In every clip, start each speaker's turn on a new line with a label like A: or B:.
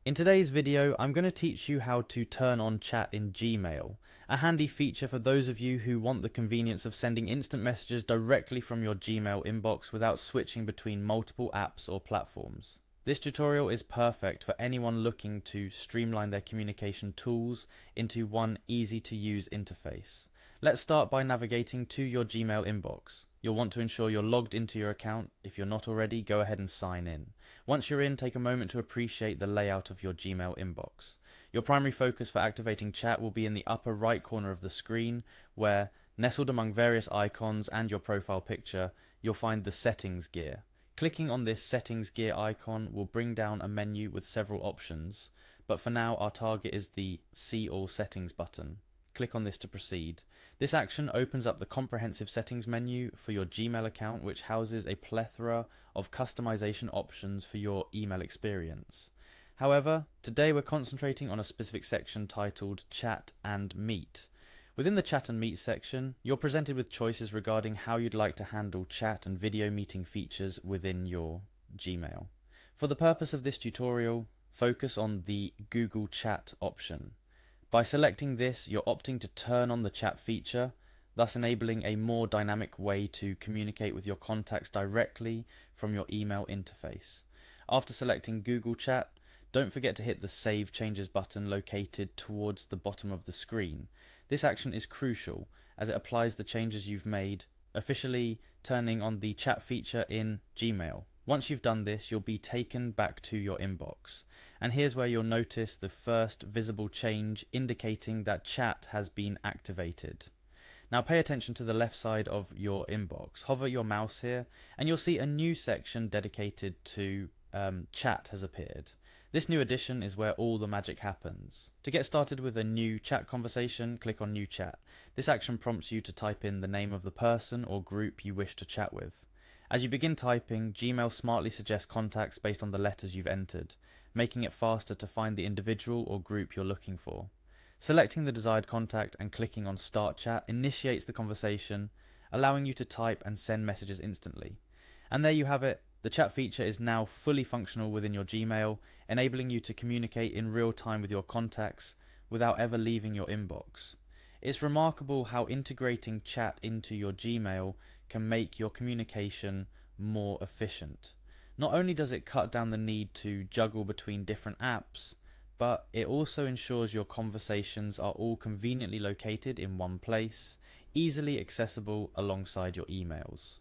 A: In today's video, I'm going to teach you how to turn on chat in Gmail, a handy feature for those of you who want the convenience of sending instant messages directly from your Gmail inbox without switching between multiple apps or platforms. This tutorial is perfect for anyone looking to streamline their communication tools into one easy-to-use interface. Let's start by navigating to your Gmail inbox. You'll want to ensure you're logged into your account. If you're not already, go ahead and sign in. Once you're in, take a moment to appreciate the layout of your Gmail inbox. Your primary focus for activating chat will be in the upper right corner of the screen, where, nestled among various icons and your profile picture, you'll find the Settings gear. Clicking on this Settings gear icon will bring down a menu with several options, but for now our target is the See All Settings button. Click on this to proceed. This action opens up the comprehensive settings menu for your Gmail account, which houses a plethora of customization options for your email experience. However, today we're concentrating on a specific section titled Chat and Meet. Within the Chat and Meet section, you're presented with choices regarding how you'd like to handle chat and video meeting features within your Gmail. For the purpose of this tutorial, focus on the Google Chat option. By selecting this, you're opting to turn on the chat feature, thus enabling a more dynamic way to communicate with your contacts directly from your email interface. After selecting Google Chat, don't forget to hit the Save Changes button located towards the bottom of the screen. This action is crucial as it applies the changes you've made, officially turning on the chat feature in Gmail. Once you've done this, you'll be taken back to your inbox. And here's where you'll notice the first visible change indicating that chat has been activated. Now pay attention to the left side of your inbox. Hover your mouse here and you'll see a new section dedicated to chat has appeared. This new addition is where all the magic happens. To get started with a new chat conversation, click on New Chat. This action prompts you to type in the name of the person or group you wish to chat with. As you begin typing, Gmail smartly suggests contacts based on the letters you've entered, making it faster to find the individual or group you're looking for. Selecting the desired contact and clicking on Start Chat initiates the conversation, allowing you to type and send messages instantly. And there you have it. The chat feature is now fully functional within your Gmail, enabling you to communicate in real time with your contacts without ever leaving your inbox. It's remarkable how integrating chat into your Gmail can make your communication more efficient. Not only does it cut down the need to juggle between different apps, but it also ensures your conversations are all conveniently located in one place, easily accessible alongside your emails.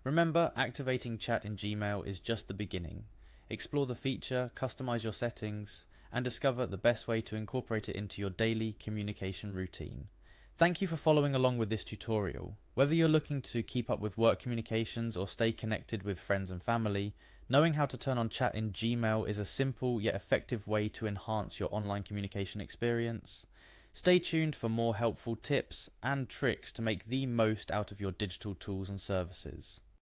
A: Remember, activating chat in Gmail is just the beginning. Explore the feature, customize your settings, and discover the best way to incorporate it into your daily communication routine. Thank you for following along with this tutorial. Whether you're looking to keep up with work communications or stay connected with friends and family, knowing how to turn on chat in Gmail is a simple yet effective way to enhance your online communication experience. Stay tuned for more helpful tips and tricks to make the most out of your digital tools and services.